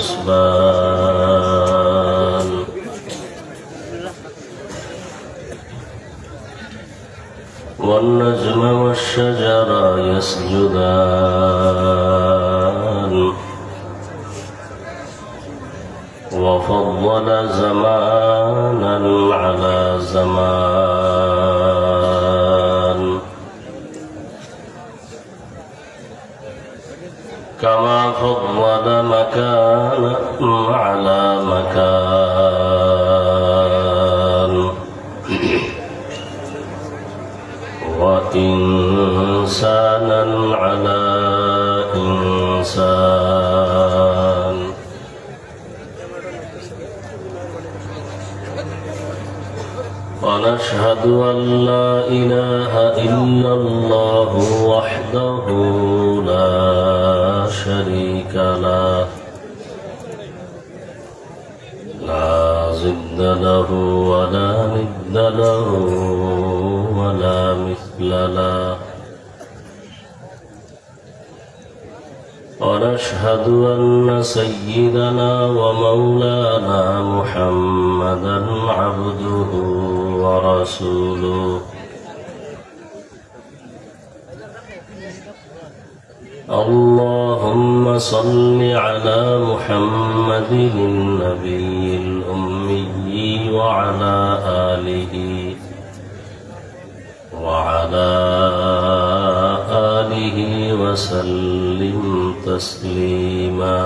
الحسبان والنجم والشجر يسجدان وفضل زمانا على زمان كما فضل مكانا على مكان وإنسانا على إنسان ونشهد أن لا إله إلا الله وحده لا شريك له لا ضد له ولا ند له ولا مثل له ونشهد أن سيدنا ومولانا محمدا عبده ورسوله اللهم صل على محمد النبي الأمي وعلى آله وسلم تسليما.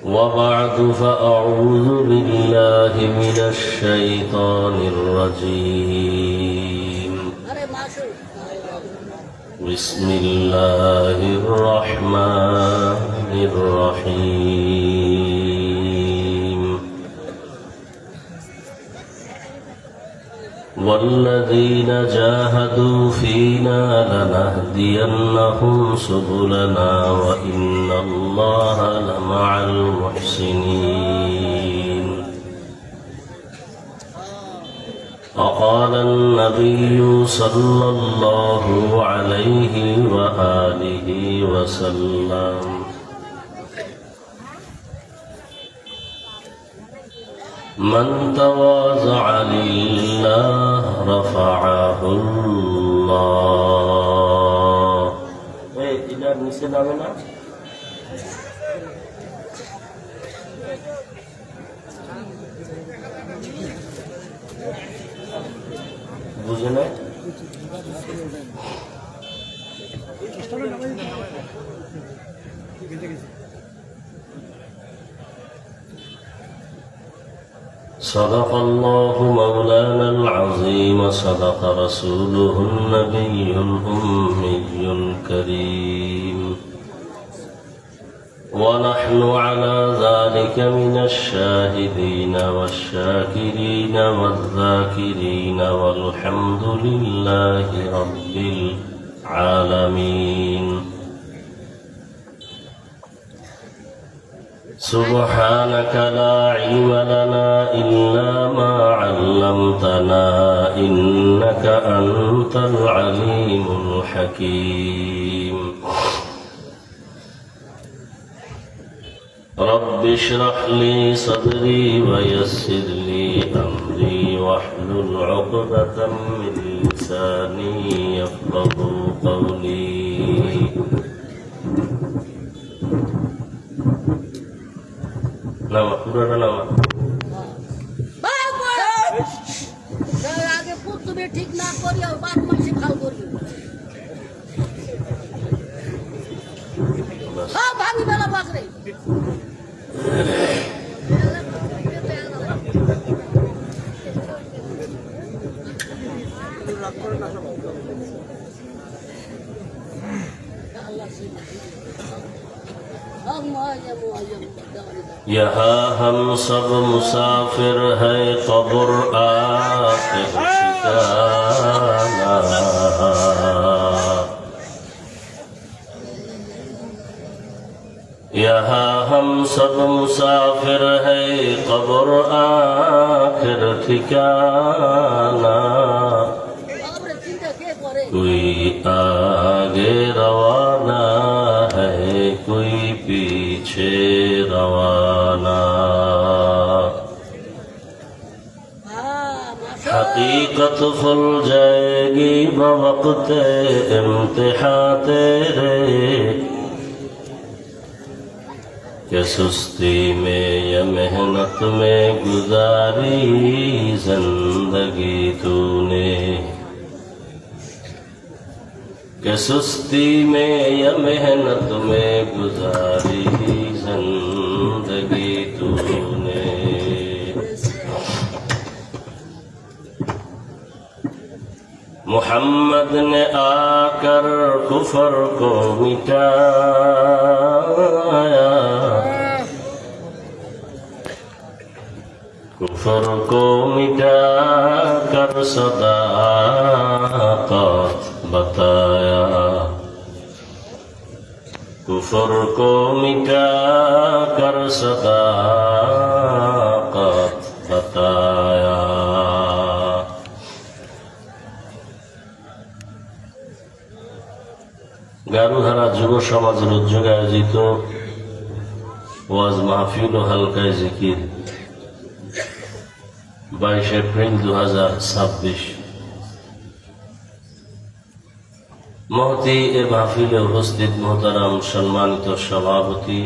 وبعد فأعوذ بالله من الشيطان الرجيم بسم الله الرحمن الرحيم والذين جاهدوا فينا لنهدينهم سبلنا وإن الله لمع المحسنين. وقال النبي صلى الله عليه وآله وسلم من تواضع لله رفعه الله. tidak bisa namanya বুঝলে صدق الله مولانا العظيم صدق رسوله النبي الأمي الكريم ونحن على ذلك من الشاهدين والشاكرين والذاكرين والحمد لله رب العالمين. سبحانك لا علم لنا إلا ما علمتنا إنك أنت العليم الحكيم. رب اشرح لي صدري ويسر لي أمري واحلل عقدة من لساني يفقهوا قولي. nama পুরোটা নামা আগে পুতুবে ঠিক না করিও বাপ মাসে খাও করিও সব ভাঙি বেলা বাজরে यहाँ हम सब मुसाफिर है कब्र आके ठिकाना यहाँ हम सब मुसाफिर है कब्र आखिर ठिकाना कोई आगे रवाना है कोई पीछे रवाना हकीकत खुल जाएगी बवक्त इम्तिहान तेरे कि सुस्ती में या मेहनत में गुजारी जिंदगी तूने कि सुस्ती में या मेहनत में गुजारी जिंदगी तूने मोहम्मद ने आकर कुफर को मिटाया कुफर को मिटा कर सदाकत बताया कुफर को मिटा कर सदाकत बताया গারুধারা যুব সমাজের উদ্যোগে আয়োজিত ওয়াজ মাহফিল ও হালকায় জিকির 22 এপ্রিল 2026 মহতি এ মাহফিলে উপস্থিত মোহতারাম সম্মানিত সভাপতি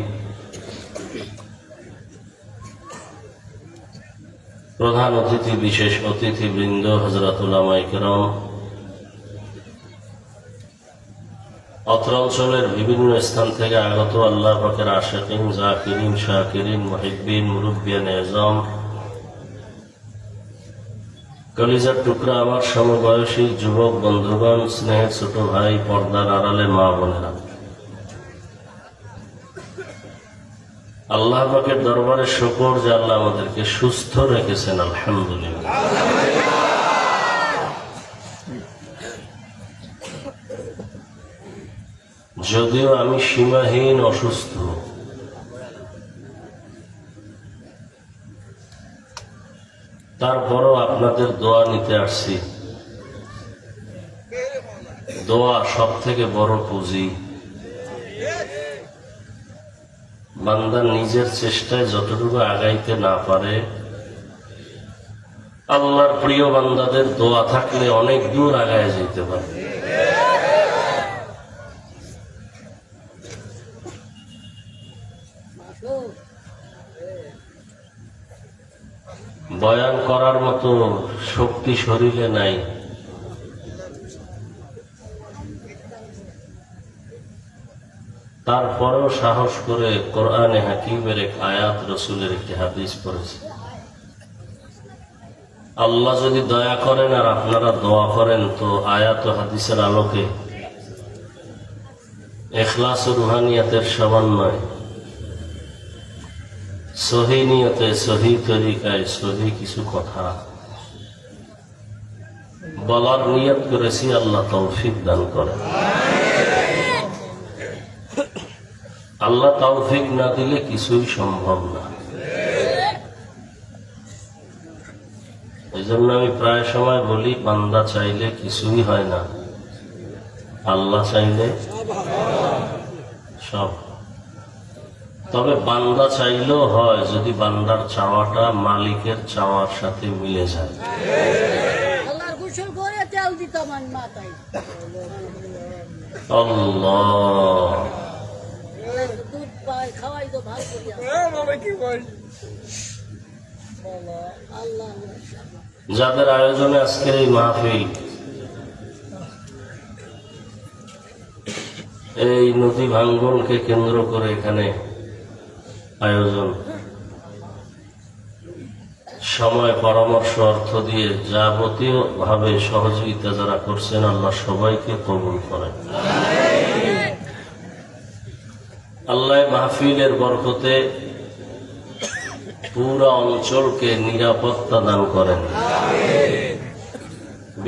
প্রধান অতিথি বিশেষ অতিথিবৃন্দ হযরত উলামায়ে কেরাম অত্র অঞ্চলের বিভিন্ন স্থান থেকে আগত আল্লাহ পাকের আশিকিন জাকিরিন শাকিরিন মুহিব্বিন মুরব্বিয়ান আযম কলিজার টুকরা আমার সমবয়সী যুবক বন্ধুগণ স্নেহের ছোট ভাই পর্দার আড়ালে মা বোনেরা আল্লাহ পাকের দরবারে শুকর যে আল্লাহ আমাদেরকে সুস্থ রেখেছেন আলহামদুলিল্লাহ যদিও আমি সীমাহীন অসুস্থ তারপরও আপনাদের দোয়া নিতে আসছি দোয়া সব থেকে বড় পুঁজি বান্দা নিজের চেষ্টায় যতটুকু আগাইতে না পারে আল্লাহর প্রিয় বান্দাদের দোয়া থাকলে অনেক দূর আগায় যেতে পারে বয়ান করার মতো শক্তি শরীরে নাই তারপরেও সাহস করে কোরআনে হাকিমের এক আয়াত রসুলের একটি হাদিস পড়েছে আল্লাহ যদি দয়া করেন আর আপনারা দোয়া করেন তো আয়াত ও হাদিসের আলোকে ইখলাস ও রুহানিয়াতের সমন্বয় সহি নিয়তে সহি তরিকায় সহি কিছু কথা বলার নিয়ত করেছি আল্লাহ তৌফিক দান করেন আল্লাহ তৌফিক না দিলে কিছুই সম্ভব না এই জন্য আমি প্রায় সময় বলি বান্দা চাইলে কিছুই হয় না আল্লাহ চাইলে সব তবে বান্দা চাইলেও হয় যদি বান্দার চাওয়াটা মালিকের চাওয়ার সাথে মিলে যায় আল্লাহ যাদের আয়োজনে আজকের এই মাহফিল এই নদী ভাঙ্গনকে কেন্দ্র করে এখানে আয়োজন সময় পরামর্শ অর্থ দিয়ে যাবতীয় ভাবে সহযোগিতা যারা করছেন আল্লাহ সবাইকে কবুল করেন আল্লাহ মাহফিলের বরকতে পুরা অঞ্চলকে নিরাপত্তা দান করেন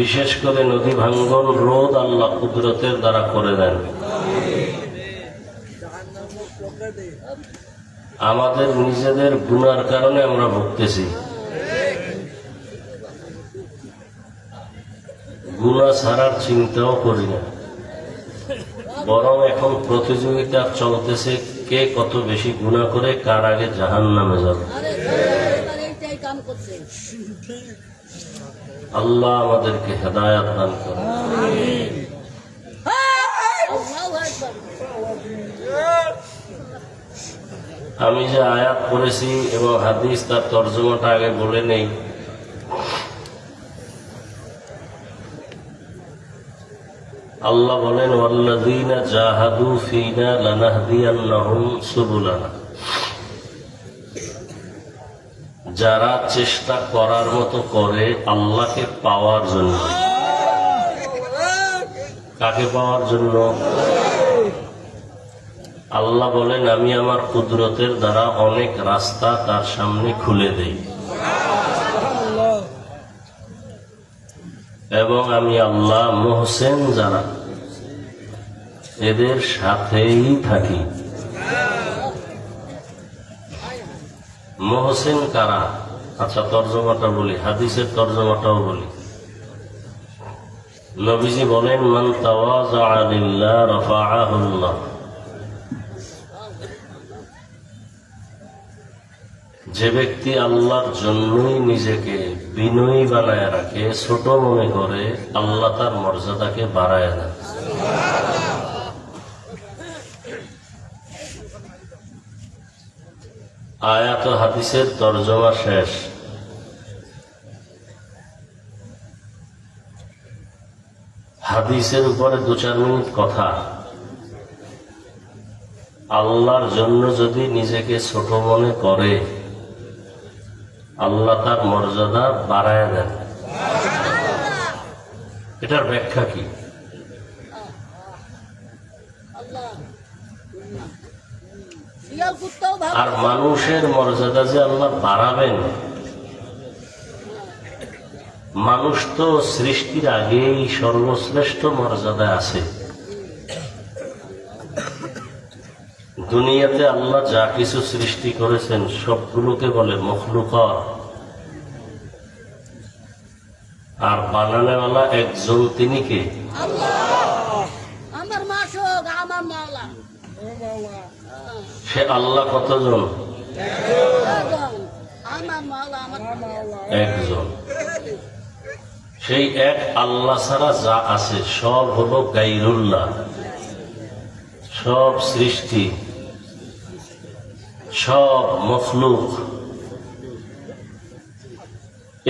বিশেষ করে নদী ভাঙ্গন রোধ আল্লাহ কুদরতের দ্বারা করে দেন আমাদের নিজেদের গুনার কারণে আমরা ভুগতেছি। গুনাহ ছাড়ার চিন্তাও করি না, বরং এখন প্রতিযোগিতা চলতেছে কে কত বেশি গুনাহ করে কার আগে জাহান্নামে যাবে। আল্লাহ আমাদেরকে হেদায়েত দান করুন। আমি যে আয়াত পড়েছি এবং হাদিস তার তর্জমাটা আগে বলে নেই। আল্লাহ বলেন, ওয়াল্লাযীনা জাহাদু ফীনা লানাহদিয়ান্নাহুম সুবুলানা। যারা চেষ্টা করার মতো করে আল্লাহকে পাওয়ার জন্য। কাকে পাওয়ার জন্য? আল্লাহ বলেন, আমি আমার কুদরতের দ্বারা অনেক রাস্তা তার সামনে খুলে দেই এবং আমি আল্লাহ মুহসিন যারা এদের সাথেই থাকি। মুহসিন কারা? আচ্ছা, তর্জমাটা বলি, হাদিসের তর্জমাটাও বলি। নবীজি বলেন, মান তাওয়াযা লিল্লাহ রাফাআহুল্লাহ। যে ব্যক্তি আল্লাহর জন্যই নিজেকে বিনয়ী বানায় রাখে, ছোট মনে করে, আল্লাহ তার মর্যাদাকে বাড়ায় দেন। আয়াত ও হাদিসের তরজমা শেষ। হাদিসের উপরে 2-4 মিনিট কথা। আল্লাহর জন্য যদি নিজেকে ছোট মনে করে, আল্লাহ তার মর্যাদা বাড়ায় দেন। এটার ব্যাখ্যা কি? আর মানুষের মর্যাদা যে আল্লাহ বাড়াবেন, মানুষ তো সৃষ্টির আগেই সর্বশ্রেষ্ঠ মর্যাদায় আছে। দুনিয়াতে আল্লাহ যা কিছু সৃষ্টি করেছেন সবগুলোকে বলে মখলুকাত, আর বানানেওয়ালা একজন, তিনি কে? সে আল্লাহ কতজন? একজন। সেই এক আল্লাহ ছাড়া যা আছে সব হলো গায়রুল্লাহ। সব সৃষ্টি, সব মখলুক,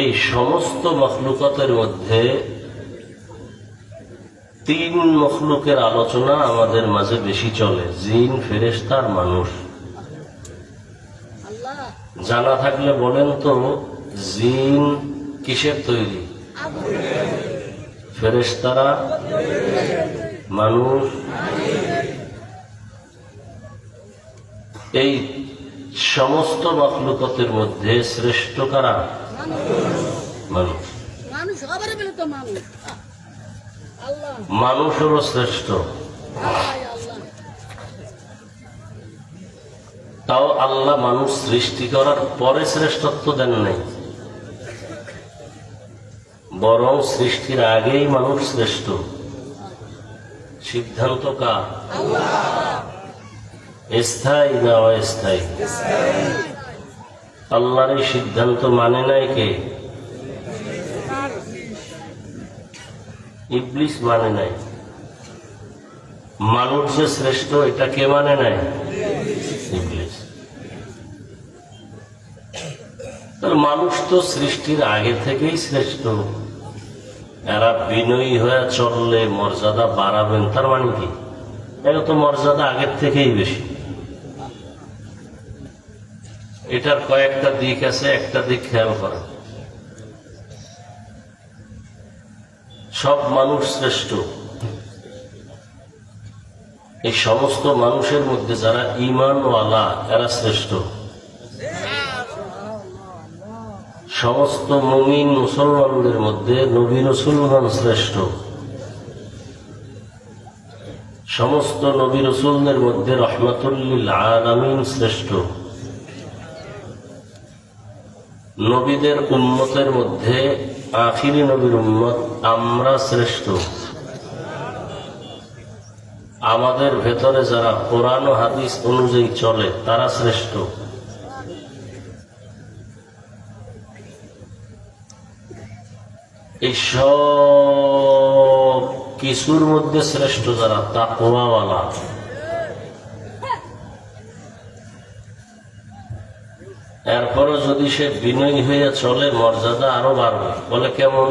এই সমস্ত মখলুকাতের মধ্যে 3 মখলুকের আলোচনা আমাদের মাঝে বেশি চলে, জিন, ফেরেশতা আর মানুষ। জানা থাকলে বলেন তো, জিন কিসের তৈরি? ফেরেশতারা, মানুষ। এই সমস্ত মখলুকাতের মধ্যে শ্রেষ্ঠ কারা? মানুষ। মানুষ হলো শ্রেষ্ঠ। তাও আল্লাহ মানুষ সৃষ্টি করার পরে শ্রেষ্ঠত্ব দেন নাই, বরং সৃষ্টির আগেই মানুষ শ্রেষ্ঠ। সিদ্ধান্ত কার? স্থায়ী না অস্থায়ী? আল্লাহর এই সিদ্ধান্ত মানে নাই কে? ইবলিস মানে নাই। মানুষ যে শ্রেষ্ঠ এটা কে মানে নাই? ইবলিস। মানুষ তো সৃষ্টির আগে থেকেই শ্রেষ্ঠ। এরা বিনয়ী হয়ে চললে মর্যাদা বাড়াবেন, তার মানে কি? এরা তো মর্যাদা আগের থেকেই বেশি। এটার কয়েকটা দিক আছে, একটা দিক খেয়াল করা। সব মানুষ শ্রেষ্ঠ। এই সমস্ত মানুষের মধ্যে যারা ঈমানওয়ালা এরা শ্রেষ্ঠ। সমস্ত মুমিন মুসলমানদের মধ্যে নবী রাসূলগণ শ্রেষ্ঠ। সমস্ত নবী রাসূলদের মধ্যে রাহমাতুল লিল আলামিন শ্রেষ্ঠ। নবীদের উম্মতের মধ্যে আখিরি নবীর উম্মত আমরা শ্রেষ্ঠ। আমাদের ভেতরে যারা কোরআন ও হাদিস অনুযায়ী চলে তারা শ্রেষ্ঠ। এই সব কিছুর মধ্যে শ্রেষ্ঠ যারা তাকওয়াওয়ালা। এরপরও যদি সে বিনয়ী হয়ে চলে মর্যাদা আরো বাড়বে। বলে কেমন?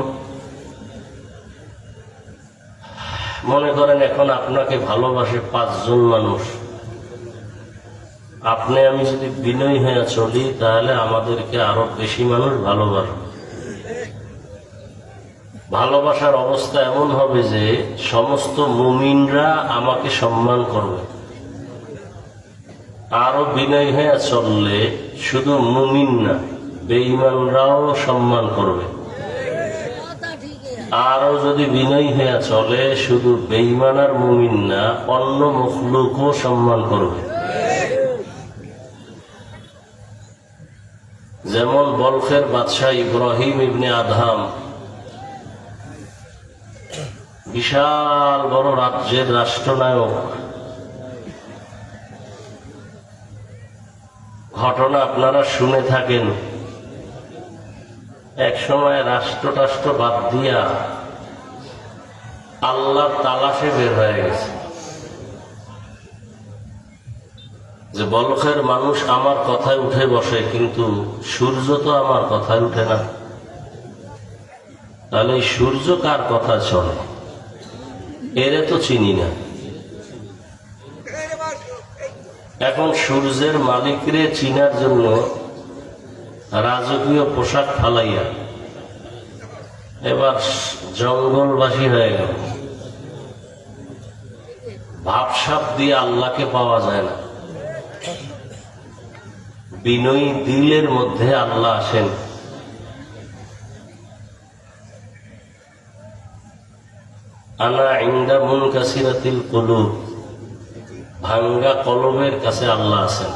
মনে করেন এখন আপনাকে ভালোবাসে 5 জন মানুষ, আপনি আমি যদি বিনয়ী হয়ে চলি তাহলে আমাদেরকে আরো বেশি মানুষ ভালোবাসবে। ভালোবাসার অবস্থা এমন হবে যে সমস্ত মুমিনরা আমাকে সম্মান করবে। আরো বিনয়ী হয়ে চললে শুধু মুমিন না, বেঈমানরাও সম্মান করবে। আরো যদি বিনয়ী হয়ে চলে শুধু বেঈমান আর মুমিন না, অন্য মখলুকও সম্মান করবে। যেমন বলখের বাদশাহ ইব্রাহিম ইবনে আদহাম বিশাল বড় রাজ্যের রাষ্ট্রনায়ক। ঘটনা আপনারা শুনে থাকেন। এক সময় রাষ্ট্র বাদ দিয়া আল্লাহর তালাশে বের হয়ে গেছে যে বলখের মানুষ আমার কথায় উঠে বসে, কিন্তু সূর্য তো আমার কথায় উঠে না। তাহলে এই সূর্য কার কথা চলে? এরে তো চিনি না। এখন সূর্যের মালিকরে চিনার জন্য রাজকীয় পোশাক ফালাইয়া এবার জঙ্গলবাসী হয়ে গেল। ভাবসাব দিয়ে আল্লাহকে পাওয়া যায় না। বিনয়ী দিলের মধ্যে আল্লাহ আসেন। আনা ইনদা মুনকাসিরাতিল কুলুব, ভাঙ্গা কলবের কাছে আল্লাহ আছেন।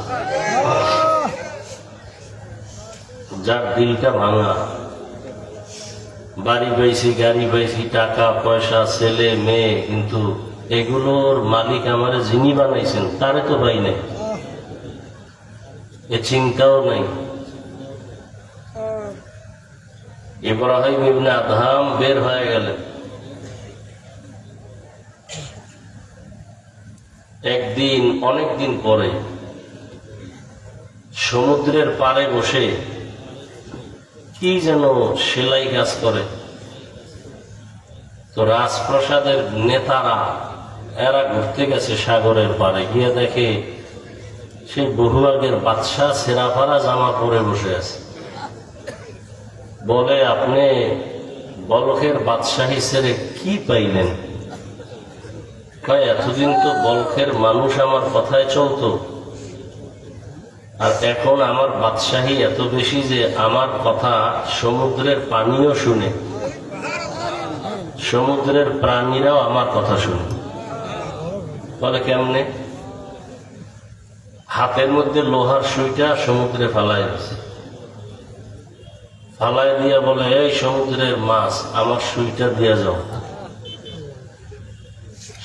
যার দিলটা ভাঙা, বাড়ি পাইছি, গাড়ি পাইছি, টাকা পয়সা, ছেলে মেয়ে, কিন্তু এগুলোর মালিক আমারে যিনি বানাইছেন তারে তো পাই নাই, এ চিন্তাও নাই। ইব্রাহিম ইবনে আদহাম বের হয়ে গেলেন। একদিন অনেকদিন পরে সমুদ্রের পাড়ে বসে কি যেন সেলাই কাজ করে। তো রাজপ্রাসাদের নেতারা এরা ঘুরতে গেছে সাগরের পাড়ে, গিয়ে দেখে সেই বহু আগের বাদশাহ ছেঁড়াফাড়া জামা পরে বসে আছে। বলে, আপনি বলখের বাদশাহী ছেড়ে কি পাইলেন? এতদিন তো বলখের মানুষ আমার কথায় চলতো, আর এখন আমার বাদশাহী এত বেশি যে আমার কথা সমুদ্রের পানিও শুনে, সমুদ্রের প্রাণীরাও আমার কথা শুনে। বলে কেমনে? হাতের মধ্যে লোহার সুইটা সমুদ্রে ফালাই দিচ্ছে, ফালাই দিয়া বলে, এই সমুদ্রের মাছ আমার সুইটা দিয়ে যাও।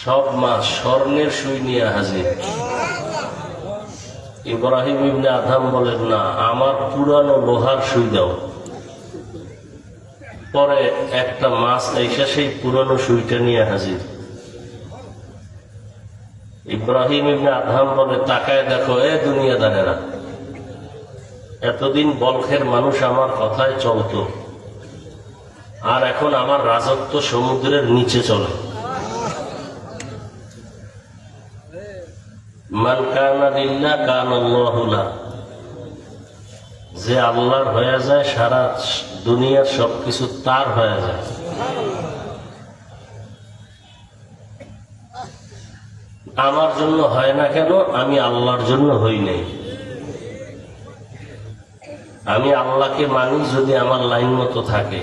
সব মাছ স্বর্ণের সুই নিয়ে হাজির। ইব্রাহিম ইবনে আদহাম বলেন, না, আমার পুরানো লোহার সুই দাও। পরে একটা মাছ এসে সেই পুরানো সুইটা নিয়ে হাজির। ইব্রাহিম ইবনে আদহাম বলে, তাকায় দেখো এ দুনিয়াদারেরা, এতদিন বলখের মানুষ আমার কথায় চলতো, আর এখন আমার রাজত্ব সমুদ্রের নিচে চলে। মান কানা লিল্লাহ কানা আল্লাহু লাহু, যে আল্লাহর হয়ে যায় সারা দুনিয়ার সবকিছু তার হয়ে যায়। আমার জন্য হয় না কেন? আমি আল্লাহর জন্য হই নাই। আমি আল্লাহকে মানি যদি আমার লাইন মতো থাকে,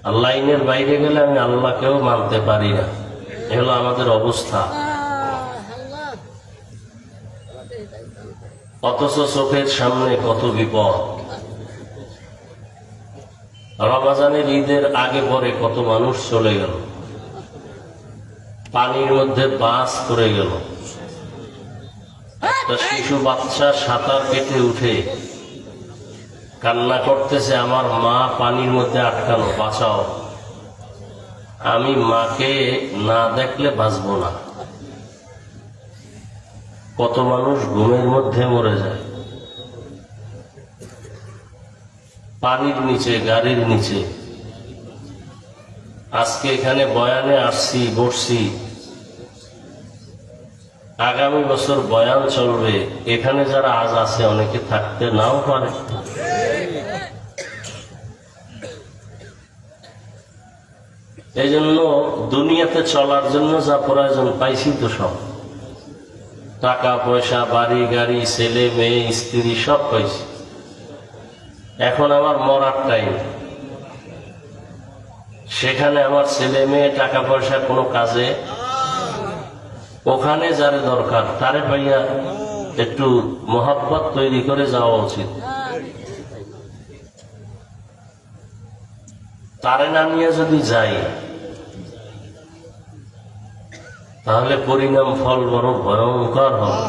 আর লাইনের বাইরে গেলে আমি আল্লাহকেও মানতে পারি না। এ হলো আমাদের অবস্থা। অথচ চোখের সামনে কত বিপদ। রমজানের ঈদের আগে পরে কত মানুষ চলে গেল, পানির মধ্যে বাস করে গেল। একটা শিশু বাচ্চা সাঁতার কেটে উঠে কান্না করতেছে, আমার মা পানির মধ্যে আটকানো, বাঁচাও, আমি মাকে না দেখলে বাঁচবো না। কত মানুষ ঘুমের মধ্যে মরে যায়, পানির নিচে, গাড়ির নিচে। আজকে এখানে বয়ানে আসছি, বসছি, আগামী বছর বয়ান চলবে, এখানে যারা আজ আছে অনেকে থাকতে নাও পারে। এই জন্য দুনিয়াতে চলার জন্য যা প্রয়োজন পাইছি তো সব, টাকা পয়সা, বাড়ি গাড়ি, ছেলে মেয়ে, স্ত্রী, সব পাইছি। এখন আমার মরার টাইম, সেখানে আমার ছেলে মেয়ে, টাকা পয়সা কোনো কাজে, ওখানে যারে দরকার তারে পাইয়া একটু মহব্বত তৈরি করে যাওয়া উচিত। তারে না নিয়ে যদি যাই তাহলে পরিণাম, ফল বড় ভয়ঙ্কর হবে।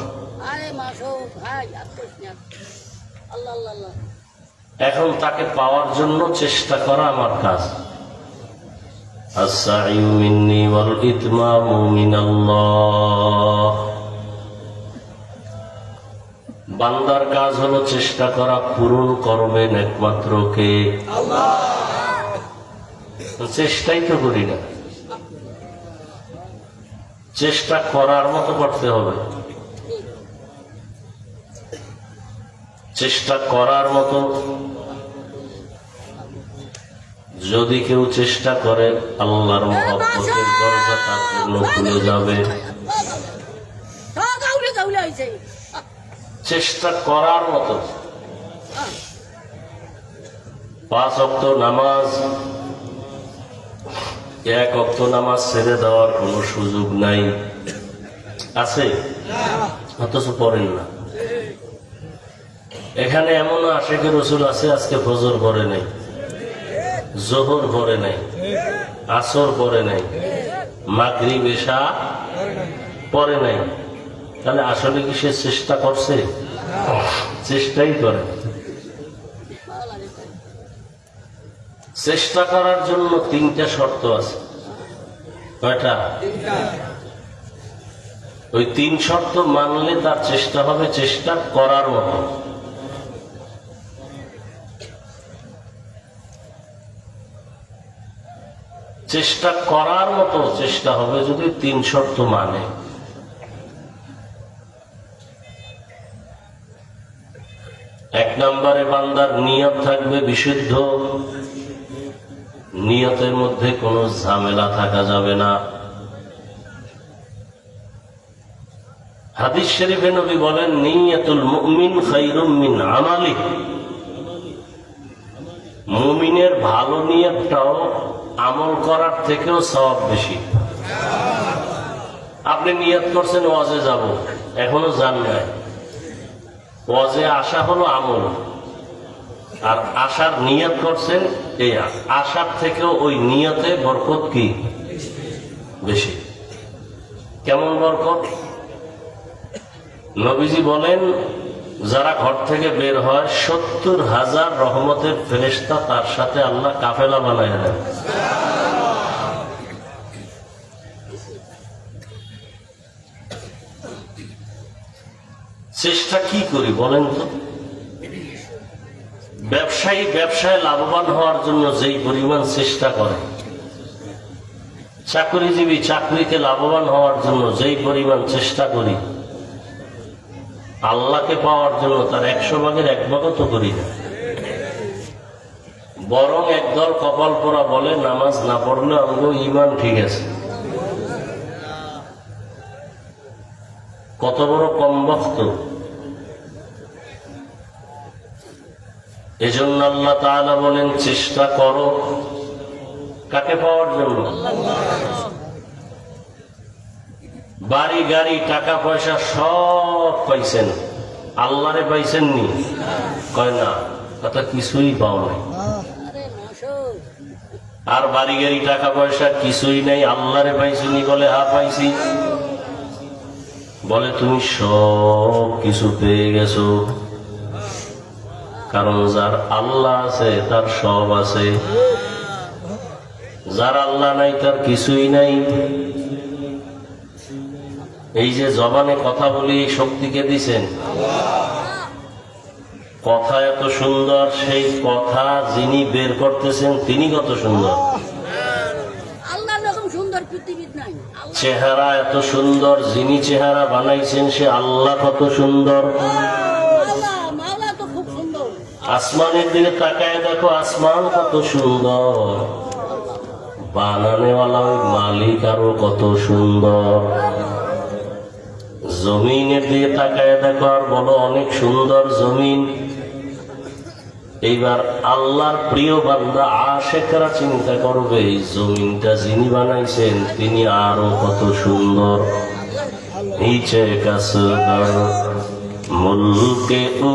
এখন তাকে পাওয়ার জন্য চেষ্টা করা আমার কাজ। আস-সা'য়ু মিন্নি ওয়াল ইতমামু মিনাল্লাহ। বান্দার কাজ হলো চেষ্টা করা, পূরণ করবেন একমাত্র কে? আল্লাহ। চেষ্টাই তো করি না, চেষ্টা করার মতো করতে হবে। চেষ্টা করার মতো যদি কেউ চেষ্টা করে, আল্লাহর মহব্বতের দরজা তার জন্য খুলে যাবে। চেষ্টা করার মতো 5 ওয়াক্ত নামাজ, 1 ওয়াক্ত নামাজ ছেড়ে দেওয়ার কোনো সুযোগ নাই, আছে? অথচ পড়েন না। এখানে এমন আশিকে রসুল আছে আজকে ফজর পড়ে নাই, জোহর পড়ে নাই, আসর পড়ে নাই, মাগরিব এশা পড়ে নাই। তাহলে আসলে কি সে চেষ্টা করছে? চেষ্টাই করে। চেষ্টা করার জন্য 3টা শর্ত আছে। কয়টা? ওই 3 শর্ত মানলে তার চেষ্টা হবে চেষ্টা করার মতো। চেষ্টা করার মতো চেষ্টা হবে যদি 3 শর্ত মানে। এক নম্বরে বান্দার নিয়ত থাকবে বিশুদ্ধ, নিয়তের মধ্যে কোনো ঝামেলা থাকা যাবে না। হাদিস শরীফে নবী বলেন, নিয়াতুল মুমিন খায়রুম মিন আমালি। মুমিনের ভালো নিয়তটাও আমল করার থেকেও সওয়াব বেশি। আপনি নিয়ত করছেন ওয়াজে যাব, এখনো যান নাই, ওয়াজে আসা হলো আমল, আর আসার নিয়ত করছেন, এই আসার থেকেও ওই নিয়তে বরকত কি বেশি। কেমন বরকত? নবীজি বলেন, যারা ঘর থেকে বের হয় 70,000 রহমতের ফেরেশতা তার সাথে আল্লাহ কাফেলা বানায় দেন। চেষ্টা কি করি বলেন তো? ব্যবসায় লাভবান হওয়ার জন্য যেই পরিমাণ চেষ্টা করে, চাকরিজীবী চাকরিতে লাভবান হওয়ার জন্য যেই পরিমাণ চেষ্টা করি, আল্লাহকে পাওয়ার জন্য তার 100 ভাগের 1 ভাগও তো করি না। বরং একদল কপাল পোড়া বলে, নামাজ না পড়লে আমগো ঈমান ঠিক আছে। কত বড় কমবখ্ত! এজন্য আল্লাহ তাআলা বলেন, চেষ্টা করো কাকে পাওয়ার জন্য? বাড়ি গাড়ি টাকা পয়সা সব পাইছেন, আল্লাহরে পাইছেন নি? কয় না, কথা কিছুই পাও নাই। আর বাড়ি গাড়ি টাকা পয়সা কিছুই নেই, আল্লাহরে পাইছিনি বলে হা পাইছি। বলে তুমি সব কিছু পেয়ে গেছো, কারণ যার আল্লাহ আছে তার সব আছে, যার আল্লাহ নাই তার কিছুই নাই। এই যে জবানে কথা বলি এই শক্তিকে দিছেন, কথা এত সুন্দর, সেই কথা যিনি বের করতেছেন তিনি কত সুন্দর। চেহারা এত সুন্দর, যিনি চেহারা বানাইছেন সে আল্লাহ কত সুন্দর। আসমানের দিকে তাকায় দেখো, আসমান কত সুন্দর, বানানেওয়ালা ওই মালিক আরো কত সুন্দর। জমিনের দিকে তাকায় দেখো আর বলো অনেক সুন্দর জমিন। এইবার আল্লাহর প্রিয় বান্দা আশেকরা চিন্তা করবে এই জমিনটা যিনি বানাইছেন তিনি আরো কত সুন্দর। নিচে কাসদার মুলকে উ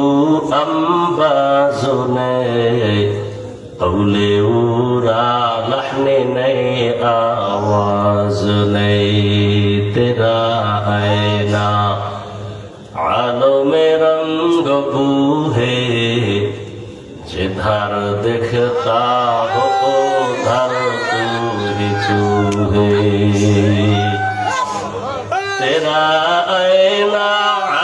আম্বাজনে अवले उरा लहने नए आवाज नए तेरा आईना आलो में रंग बूहे जिधर दिखता हो उधर तू ही तू है तेरा आईना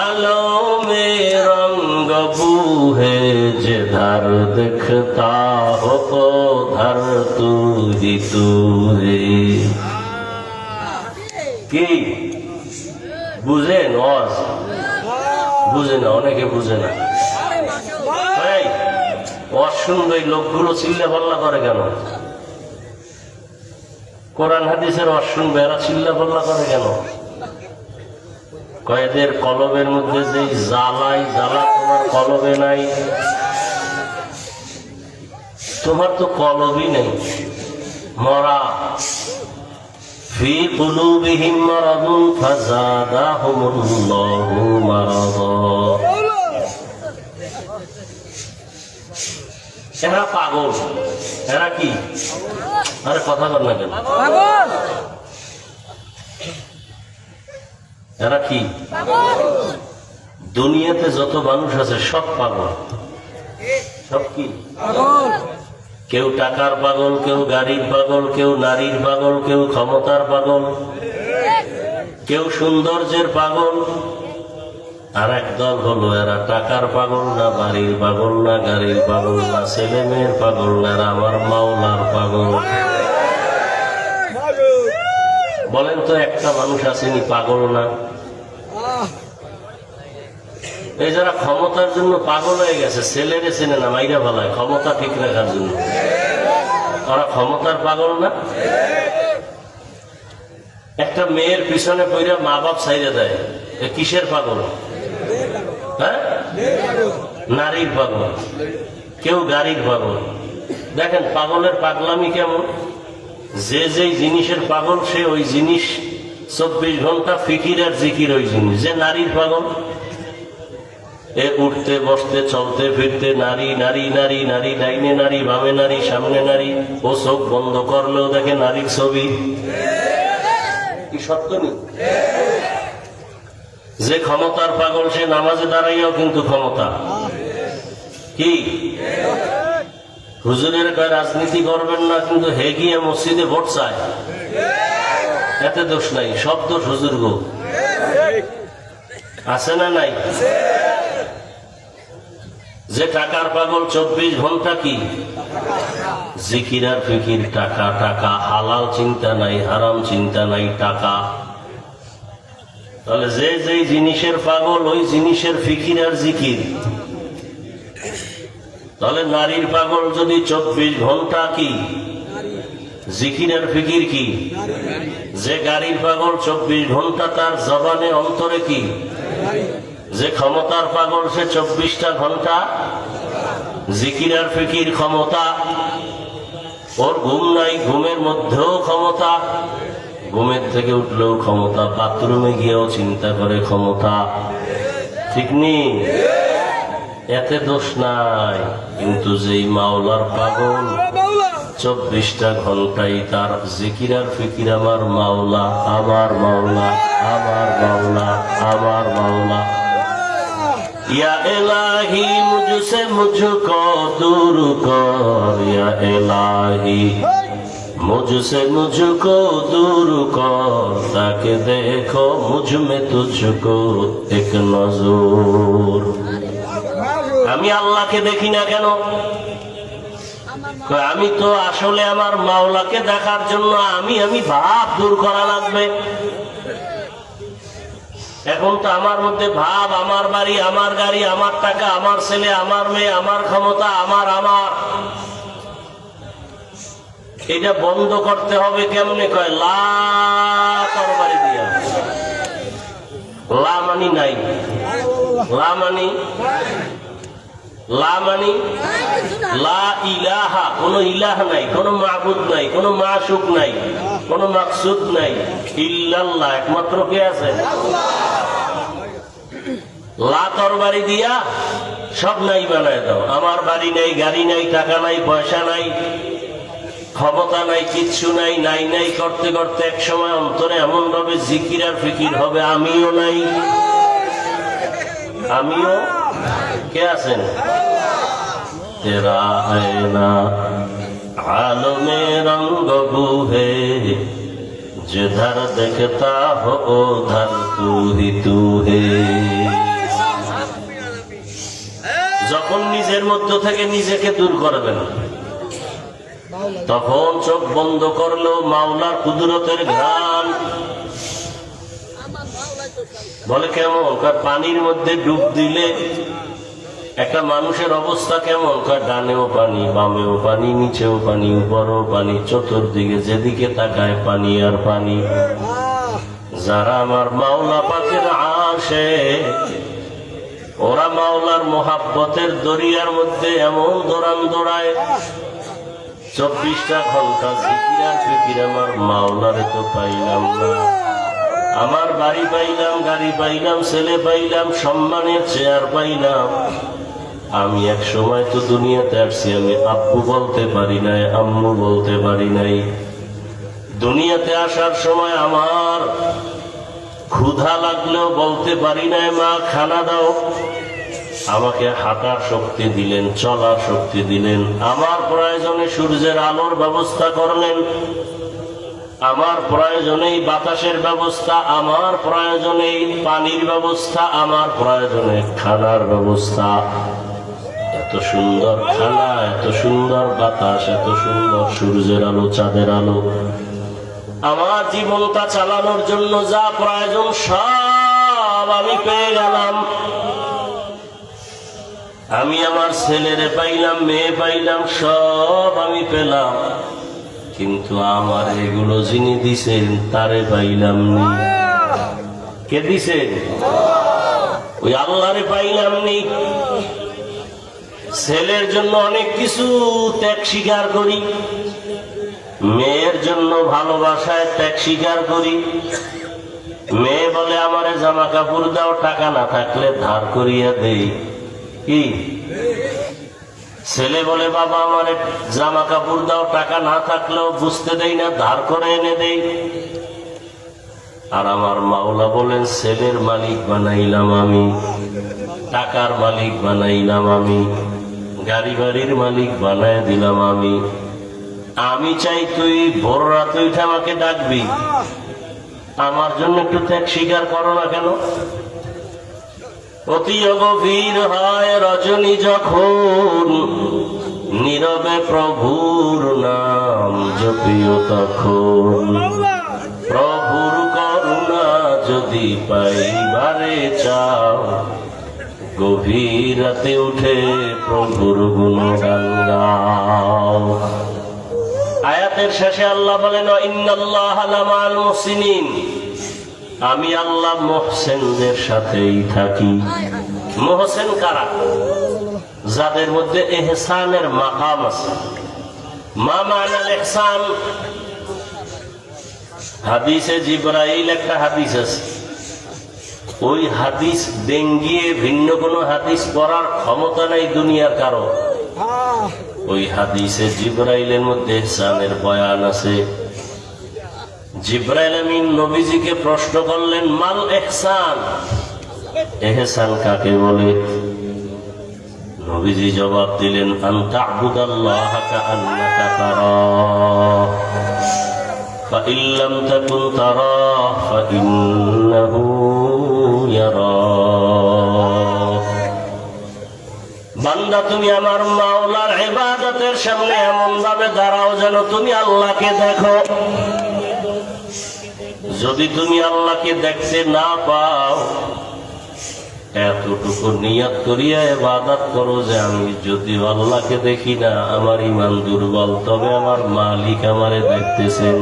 आलो में रंग बूहे जिधर दिखता हो उधर तू ही तू है। কি বুঝেন? ওয়াজ বুঝে না, অনেকে বুঝে না। ওয়াজ শুনবে লোকগুলো চিল্লা পাল্লা করে কেন? কোরআন হাদিসের ওয়াজ শুনবে এরা চিল্লা পাল্লা করে কেন? কয়েদের কলবের মধ্যে যে জ্বালাই জ্বালা তোমার কলবে নাই, তোমার তো কলবই নেই, মরা। ফি কুলুবিহিম মারাদুন ফাযাদাহুমুল্লাহু মারাদা। এরা পাগল। এরা কি? আরে কথা বল না কেন? এরা কি? দুনিয়াতে যত মানুষ আছে সব পাগল। সব কি? কেউ টাকার পাগল, কেউ গাড়ির পাগল, কেউ নারীর পাগল, কেউ ক্ষমতার পাগল, কেউ সৌন্দর্যের পাগল। আর একদল হলো এরা টাকার পাগল না, বাড়ির পাগল না, গাড়ির পাগল না, ছেলে মেয়ের পাগল না, এরা আমার মাওলার পাগল। বলেন তো একটা মানুষ আসেনি পাগল না? এই যারা ক্ষমতার জন্য পাগল হয়ে গেছে, ছেলেরে চেনে না, মাইরা ভালায় ক্ষমতা ঠিক রাখার জন্য, ওরা ক্ষমতার পাগল না? একটা মেয়ের পিছনে পইরা মা বাপ ছাইরে দেয়, এ কিসের পাগল? হ্যাঁ, নারীর পাগল। কেউ গাড়ির পাগল। দেখেন পাগলের পাগলামি কেমন। যে যেই জিনিসের পাগল সে ওই জিনিস 24 ঘন্টা ফিকির আর জিকির ওই জিনিস। যে নারীর পাগল, এ উঠতে বসতে চলতে ফিরতে নারী নারী নারী নারী, ডাইনে নারী বামে নারী সামনে নারী, ও চোখ বন্ধ করলেও দেখে নারীর ছবি। কি সত্য নেই? যে ক্ষমতার পাগল সে নামাজে দাঁড়াইয়াও কিন্তু ক্ষমতা। কি হুজুরের কয় রাজনীতি করবেন না, কিন্তু হে গিয়ে মসজিদে ভোট চায়, এতে দোষ নাই, সব দোষ হুজুর গো। আছে না নাই? যে টাকার পাগল 24 ঘন্টা কি জিকির আর ফিকির, টাকা টাকা, হালাল চিন্তা নাই, হারাম চিন্তা নাই, টাকা। তাহলে যে যেই জিনিসের পাগল ওই জিনিসের ফিকির আর জিকির। তাহলে নারীর পাগল যদি 24 ঘন্টা কি জিকির আর ফিকির কি, যে গাড়ির পাগল 24 ঘন্টা তার জবানে অন্তরে কি, যে ক্ষমতার পাগল সে 24টা ঘন্টা জিকির আর ফিকির ক্ষমতা। ওর ঘুম নাই, ঘুমের মধ্যেও ক্ষমতা, ঘুমের থেকে উঠলেও ক্ষমতা, বাথরুমে গিয়েও চিন্তা করে ক্ষমতা। ঠিক নেই? এতে দোষ নাই। কিন্তু যেই মাওলার পাগল 24টা ঘন্টাই তার জিকির আর ফিকির আমার মাওলা, আমার মাওলা, আমার মাওলা, আমার মাওলা। या इलाही मुझसे मुझको दूर कर, या इलाही मुझसे मुझको दूर कर, ताकि देखो मुझ में तुझको एक नजर। আমি আল্লাহকে দেখি না কেন? আমি তো আসলে আমার মাওলাকে দেখার জন্য আমি ভাব দূর করা লাগবে। এখন তো আমার মধ্যে ভাব, আমার বাড়ি, আমার গাড়ি, আমার টাকা, আমার ছেলে, আমার মেয়ে, আমার ক্ষমতা, আমার এটা বন্ধ করতে হবে। কেমনে কয়? লা তরবারি দিয়া। লা মানি নাই, লা মানি লা ইলাহা, কোন ইলাহ নাই, কোন মাবুদ নাই, কোন মাশুক নাই, কোন মাকসুদ নাই, ইল্লাল্লাহ, একমাত্র কে আছে? লা তরবারি দিয়া সব নাই বানায় দাও। আমার বাড়ি নাই, গাড়ি নাই, টাকা নাই, পয়সা নাই, ক্ষমতা নাই, কিচ্ছু নাই, নাই নাই করতে করতে এক সময় অন্তরে এমন ভাবে জিকির আর ফিকির হবে আমিও নাই। আমিও কে আছেন? তেরা আয়না আলমে রঙ্গ বুহে, जिधर देखता हो उधर तू ही तू है। যখন নিজের মধ্য থেকে নিজেকে দূর করবেন, তখন চোখ বন্ধ করলেও মাওলার কুদরতের ঘ্রাণ। বলে কেমন? পানির মধ্যে ডুব দিলে একটা মানুষের অবস্থা কেমন? ডানেও পানি, বামেও পানি, নিচেও পানি, উপরেও পানি, চতুর্দিকে যেদিকে তাকায় পানি আর পানি। যারা আমার মাওলা পাকের আশিক, ওরা মাওলার মোহাব্বতের দরিয়ার মধ্যে এমন দৌড়ান দৌড়ায়। 24টা ঘন্টা জিকির আর ফিকির আমার মাওলারে তো পাইলাম না। আমার বাড়ি পাইলাম, গাড়ি পাইলাম, ছেলে পাইলাম, সম্মানের চেয়ার পাইলাম। আমি এক সময় তো দুনিয়াতে আসছি, আমি আব্বু বলতে পারি নাই, আম্মু বলতে পারি নাই। দুনিয়াতে আসার সময় আমার ক্ষুধা লাগলেও বলতে পারি নাই মা খানা দাও। আমাকে হাঁটার শক্তি দিলেন, চলার শক্তি দিলেন। আমার প্রয়োজনে সূর্যের আলোর ব্যবস্থা করলেন, আমার প্রয়োজনেই বাতাসের ব্যবস্থা, আমার প্রয়োজনেই পানির ব্যবস্থা, আমার প্রয়োজনে খানার ব্যবস্থা। এত সুন্দর খানা, এত সুন্দর বাতাস, এত সুন্দর সূর্যের আলো, চাঁদের আলো। আমার জীবনটা চালানোর জন্য যা প্রয়োজন সব আমি পেয়ে গেলাম। আমি আমার ছেলেরে পাইলাম, মেয়ে পাইলাম, সব আমি পেলাম। কিন্তু আমার এগুলো যিনি দিছেন তারে পাইলাম নি। কে দিছেন? ওই আল্লাহরে পাইলাম নি। ছেলের জন্য অনেক কিছু ত্যাগ স্বীকার করি, মেয়ের জন্য ভালোবাসায় ত্যাগ স্বীকার করি। মেয়ে বলে আমারে জামা কাপড় দাও, টাকা না থাকলে ধার করিয়া দেই। কি? ছেলে বলে বাবা আমারে জামা কাপড় দাও, টাকা না থাকলেও বুঝতে দেই না, ধার করে এনে দেই। আর আমার মাওলা বলেন ছেলের মালিক বানাইলাম আমি, টাকার মালিক বানাইলাম আমি, গাড়ি বাড়ির মালিক বানায় দিলাম আমি। আমি চাই তুই ভোর রাতে উঠে আমাকে ডাকবি, আমার জন্য একটু ত্যাগ স্বীকার করো না কেন? অতি গভীর হয় রজনী যখন, নীরবে প্রভুর নাম জপিও তখন। প্রভুর করুণা যদি পাইবারে চাও, গভীর রাতে উঠে প্রভুর গুণগান গাও। আয়াতের শেষে আল্লাহ বলেন ইন্নাল্লাহা লামাল মুহসিনিন, আমি আল্লাহ মুহসিনদের সাথেই থাকি। মুহসিন কারা? যাদের মধ্যে ইহসানের মাকাম আছে। মা মানাল ইহসান? হাদিসে জিবরাইল একটা হাদিস আছে, ওই হাদিস ডেঙ্গিয়ে ভিন্ন কোন হাদিস পড়ার ক্ষমতা নাই দুনিয়ার কারো। ওই হাদিসে জিবরাইলের মধ্যে ইহসানের বয়ান আছে। জিবরাইল আমিন নবীজিকে প্রশ্ন করলেন, মাল ইহসান, ইহসান কাকে বলে? নবীজি জবাব দিলেন, আন তা'বুদাল্লাহা কাআন্নাকা তারাহ ফাইন লাম তাকুন তারাহ ফাইন্নাহু ইয়ারাক। বান্দা, তুমি আমার মাওলার ইবাদতের সামনে এমন ভাবে দাঁড়াও যেন তুমি আল্লাহকে দেখো। যদি তুমি আল্লাহকে দেখতে না পাও, এতটুকু নিয়ত করিয়া ইবাদত করো যে আমি যদিও আল্লাহকে দেখি না, আমার ঈমান দুর্বল, তবে আমার মালিক আমারে দেখতেছেন।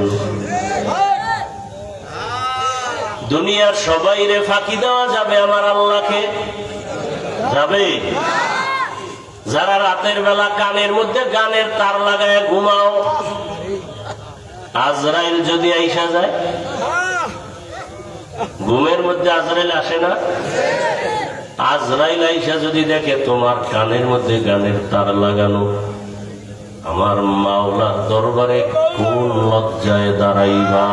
দুনিয়ার সবাইরে ফাঁকি দেওয়া যাবে, আমার আল্লাহকে যাবে? যারা রাতের বেলা কানের মধ্যে গানের তার লাগায় ঘুমাও, আজরাইল যদি আইসা যায়, ঘুমের মধ্যে আজরাইল আসে না? আজরাইল আইসা যদি দেখে তোমার কানের মধ্যে গানের তার লাগানো, আমার মাওলার দরবারে কোন লজ্জায় দাঁড়াইবা?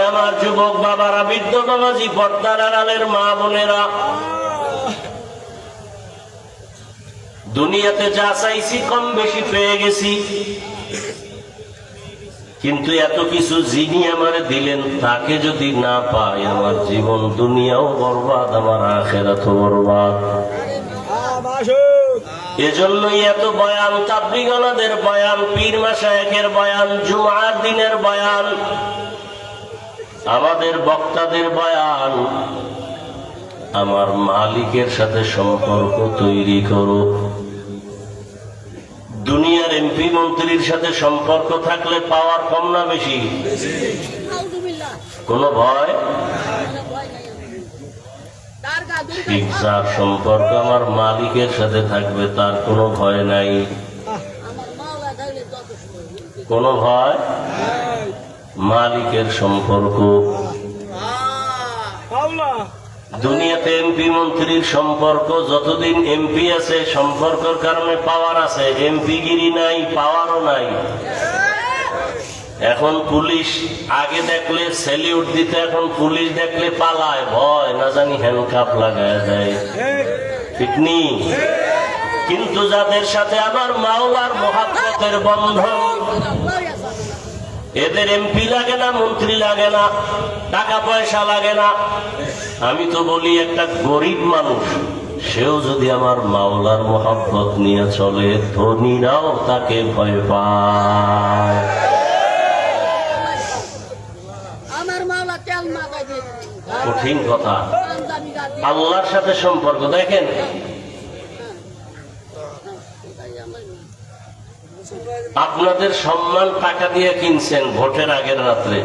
আমার যুবক বাবারা, বৃদ্ধ বাবাজি, পর্দার আড়ালের মা বোনেরা, দুনিয়াতে যা চাইছি কম বেশি পেয়ে গেছি, কিন্তু এত কিছু যিনি আমারে দিলেন তাকে যদি না পাই, আমার জীবন দুনিয়াও বরবাদ, আমার আখিরাতও বরবাদ। এজন্যই এত বয়ান, তাবলীগওয়ালাদের বয়ান, পীর মাশায়েখের বয়ান, জুমার দিনের বয়ান, আমাদের বক্তাদের বয়ান, আমার মালিকের সাথে সম্পর্ক তৈরি করো। দুনিয়ার এমপি মন্ত্রীর সাথে সম্পর্ক থাকলে পাওয়ার কম না বেশি? কোনো ভয়? ঠিক যার সম্পর্ক আমার মালিকের সাথে থাকবে তার কোনো ভয় নাই। কোনো ভয়? মালিকের সম্পর্ক। দুনিয়াতে এমপি মন্ত্রীর সম্পর্ক, যতদিন এমপি আছে সম্পর্কের কারণে পাওয়ার আছে, এমপি গিরি নাই, পাওয়ারও নাই। এখন পুলিশ আগে দেখলে স্যালিউট দিত, এখন পুলিশ দেখলে পালায়, ভয়, না জানি হ্যান্ডকাপ লাগায় দেয়, ঠিক নি? কিন্তু যাদের সাথে আমার মাওলার মহাব্বতের বন্ধন, এদের এমপি লাগে না, মন্ত্রী লাগে না, টাকা পয়সা লাগে না। আমি তো বলি, একটা গরিব মানুষ সেও যদি আমার মাওলার মহব্বত নিয়ে চলে, ধনীরাও তাকে ভয় পায়। কঠিন কথা। আল্লাহর সাথে সম্পর্ক দেখেন, আপনাদের সম্মান টাকা দিয়ে কিনছেন ভোটের আগের রাত্রে।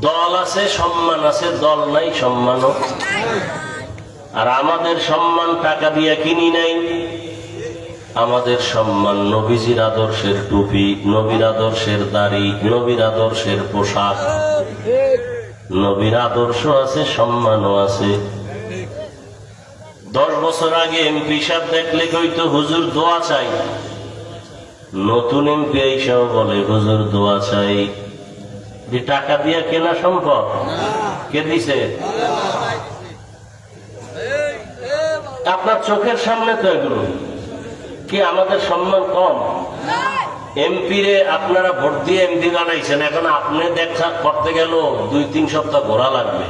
দল আছে, সম্মান আছে, দল নাই, সম্মানও। আর আমাদের সম্মান টাকা দিয়ে কিনি নাই। আমাদের সম্মান নবীজির আদর্শের টুপি, নবীর আদর্শের দাড়ি, নবীর আদর্শের পোশাক। নবীর আদর্শ আছে, সম্মানও আছে। 10 বছর আগে এমপি সাহেব দেখলে কইতো হুজুর দোয়া চাই, নতুন এমপি এইসব বলে হুজুর দোয়া চাই। যে টাকা দিয়ে কেনা সম্ভব? কে দিছে? আপনার চোখের সামনে তো এগুলো। কি আমাদের সম্মান কম? এমপি রে আপনারা ভোট দিয়ে এমপি বানাইছেন, এখন আপনি দেখা করতে গেল 2-3 সপ্তাহ ঘোরা লাগবে,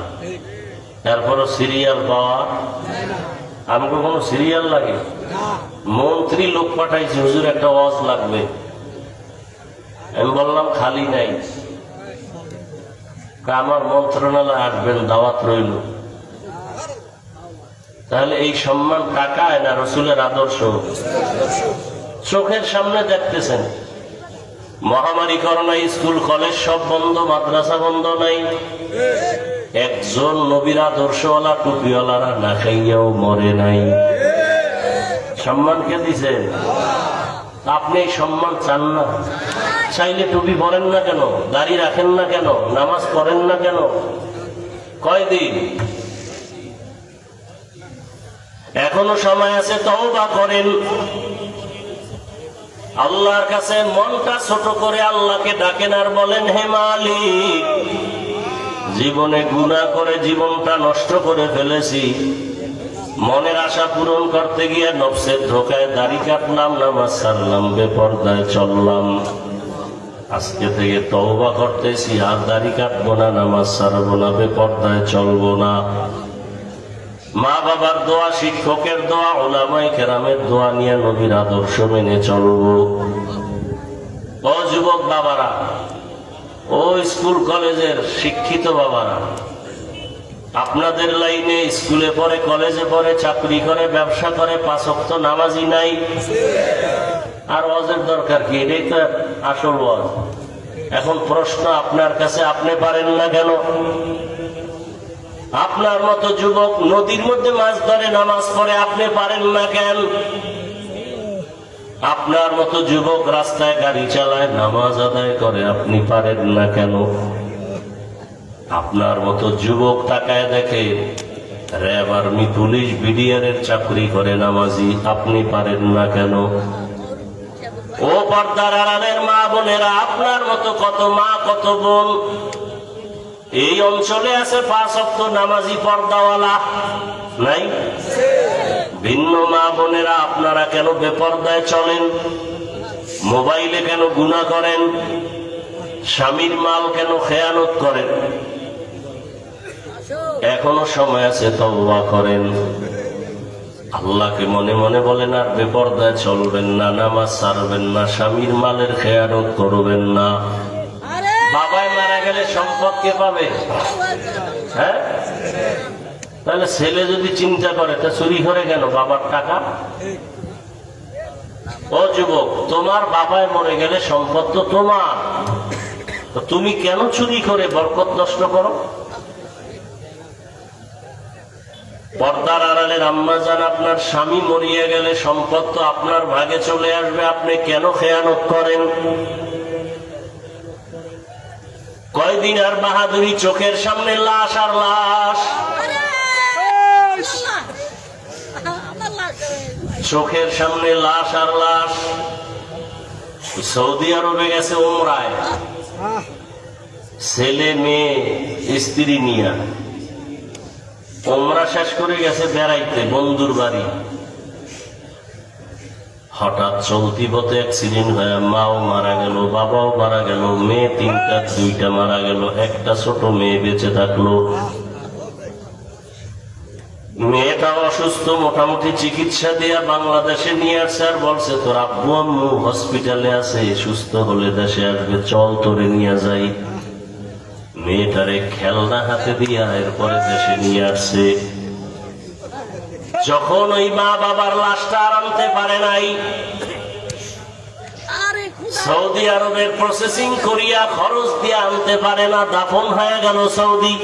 তারপরও সিরিয়াল পাওয়া। আমাকে কোনো সিরিয়াল লাগে? মন্ত্রী লোক পাঠাইছে, হুজুর একটা ওয়াজ লাগবে। আমি বললাম খালি নাই, আমার মন্ত্রণালয় আসবেন, দাওয়াত রইল। তাহলে এই সম্মান টাকায় না রসুলের আদর্শ? চোখের সামনে দেখতেছেন, মহামারী করোনায় স্কুল কলেজ সব বন্ধ, মাদ্রাসা বন্ধ নাই। একজন নবীর আদর্শওয়ালা টুপিওয়ালারা না খাইয়াও মরে নাই। সম্মান কে দিছে? আপনি এই সম্মান চান না? চাইলে টুপি পরেন না কেন? দাড়ি রাখেন না কেন? নামাজ পড়েন না কেন? কয়দিন? এখনো সময় আছে, তওবা করেন। আল্লাহর কাছে মনটা ছোট করে আল্লাহকে ডাকেন আর বলেন, হে মালিক, জীবনে গুনাহ করে জীবনটা নষ্ট করে ফেলেছি, মনের আশা পূরণ করতে গিয়ে নফসের ধোকায় দাড়ি কাটলাম, নামাজ ছাড়লাম, বেপরদায় চললাম। আজকে থেকে তওবা করতেছি, আর দাড়ি কাটবো না, নামাজ ছাড়বো না, বেপরদায় চলবো না। মা বাবার দোয়া, শিক্ষকের দোয়া, উলামায়ে কেরামের দোয়া নিয়ে নবীর আদর্শ মেনে চলবো। ও যুবক বাবারা, ও স্কুল কলেজের শিক্ষিত বাবারা, আপনাদের লাইনে স্কুলে পড়ে, কলেজে পড়ে, চাকরি করে, ব্যবসা করে, 5 ওয়াক্ত নামাজি নাই, আর ওয়াজের দরকার কি? এটাই তো আসল ওয়াজ। এখন প্রশ্ন আপনার কাছে, আপনি পারেন না কেন? আপনার মতো যুবক নদীর মধ্যে মাছ ধরে, নামাজ পড়ে, আপনি পারেন না কেন? আপনার মতো যুবক রাস্তায় গাড়ি চালায়, নামাজ আদায় করে, আপনি পারেন না কেন? আপনার মতো যুবক তাকায় দেখে র্যাব, আর্মি, পুলিশ, বিডিআর এর চাকরি করে, নামাজি, আপনি পারেন না কেন? ও পর্দার আড়ালের মা বোনেরা, আপনার মতো কত মা, কত বোন এই অঞ্চলে আছে 5 ওয়াক্ত নামাজি, পর্দাওয়ালা নাই? ভিন্ন মা বোনেরা, আপনারা কেন বেপর্দায় চলেন? মোবাইলে কেন গুনাহ করেন? স্বামীর মাল কেন খেয়ানত করেন? এখনো সময় আছে, তওবা করেন। আল্লাহকে মনে মনে বলেন, আর বেপর্দায় চলবেন না, নামাজ ছাড়বেন না, স্বামীর মালের খেয়ানত করবেন না। বাবাই মারা গেলে সম্পদ কে পাবে? হ্যাঁ, তাহলে ছেলে যদি চিন্তা করে, তা চুরি করে কেন বাবার টাকা? ও যুবক, তোমার বাবায় মরে গেলে সম্পদ তো তোমার, তো তুমি কেন চুরি করে বরকত নষ্ট করো? পর্দার আড়ালের আম্মা জান, আপনার স্বামী মরিয়া গেলে সম্পদ তো আপনার ভাগে চলে আসবে, আপনি কেন খেয়ানত করেন? কয়দিন আর বাহাদুরি, চোখের সামনে লাশ আর লাশ, চোখের সামনে লাশ আর লাশ। সৌদি আরবে গেছে উমরায়, ছেলে মেয়ে স্ত্রী নিয়া, উমরা শেষ করে গেছে বেড়াইতে বন্ধুর বাড়ি। হঠাৎ চলতি পথে অ্যাক্সিডেন্ট হয়ে মাও মারা গেল, বাবাও মারা গেল, মেয়ে 2টা মারা গেল, একটা ছোট মেয়ে বেঁচে থাকলো। মেয়েটা অসুস্থ, মোটামুটি চিকিৎসা দিয়া বাংলাদেশে নিয়ে আসছে, আর বলছে তোর আব্বু আম্মু হসপিটালে আছে, সুস্থ হলে দেশে আসবে, চল তোরে নিয়ে যাই। মেয়েটারে খেলনা হাতে দিয়া এরপরে দেশে নিয়ে আসছে। যখন ওই মা বাবার লাশটা আর আনতে পারে নাই, সৌদি আরবের প্রসেসিং করিয়া খরচ দিয়ে আনতে পারে না, দাফন হয়ে গেল সৌদি।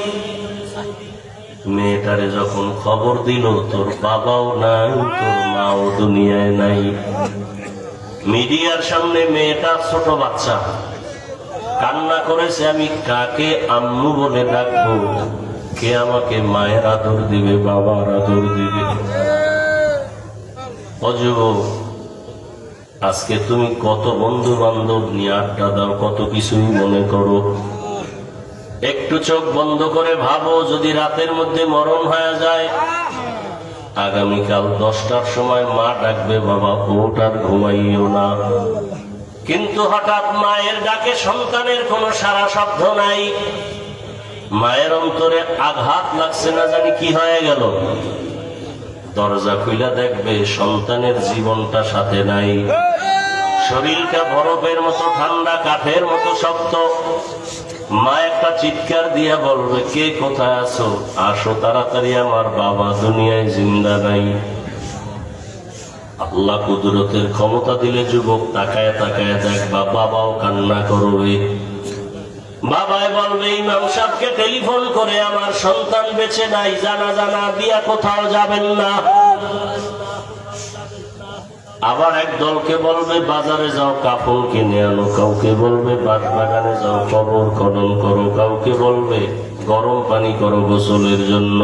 মেয়েটারে যখন খবর দিল, তোর বাবাও নাই, তোর মাও দুনিয়ায় নাই, মিডিয়ার সামনে মেয়েটা, ছোট বাচ্চা, কান্না করেছে, আমি কাকে আম্মু বলে ডাকবো? কে আমাকে মায়ের আদর দিবে, বাবার আদর দিবে? অযুবক, আজকে তুমি কত বন্ধু বান্ধব নিয়ে আড্ডা দাও, কত কিছুই মনে করো। একটু চোখ বন্ধ করে ভাবো, যদি রাতের মধ্যে মরণ হয়ে যায়, আগামীকাল 10টার সময় মা ডাকবে, বাবা ওঠ আর ঘুমাইও না। কিন্তু হঠাৎ মায়ের ডাকে সন্তানের কোনো সারা শব্দ নাই, মায়ের অন্তরে আঘাত লাগছে, না জানি কি হয়ে গেল। দরজা খুলে দেখবে সন্তানের জীবনটা সাথে নাই, শরীরটা বরফের মতো ঠান্ডা, কাঠের মতো শক্ত। মা একটা চিৎকার দিয়া বলবে, কে কোথায় আছো? আসো তাড়াতাড়ি, আমার বাবা দুনিয়ায় জিন্দা নাই। আল্লাহ কুদরতের ক্ষমতা দিলে যুবক তাকায় তাকায় দেখবা বাবাও কান্না করবে। বাবাই বলবে, ইমাম সাহেবকে টেলিফোন করে আমার সন্তান বেঁচে নাই, জানা দিয়া কোথাও যাবেন না। আবার এক দলকে বলবে বাজারে যাও কাপড় কিনে আনো, কাউকে বলবে বাগানে যাও কবর খনন করো, কাউকে বলবে গরম পানি করো গোসলের জন্য।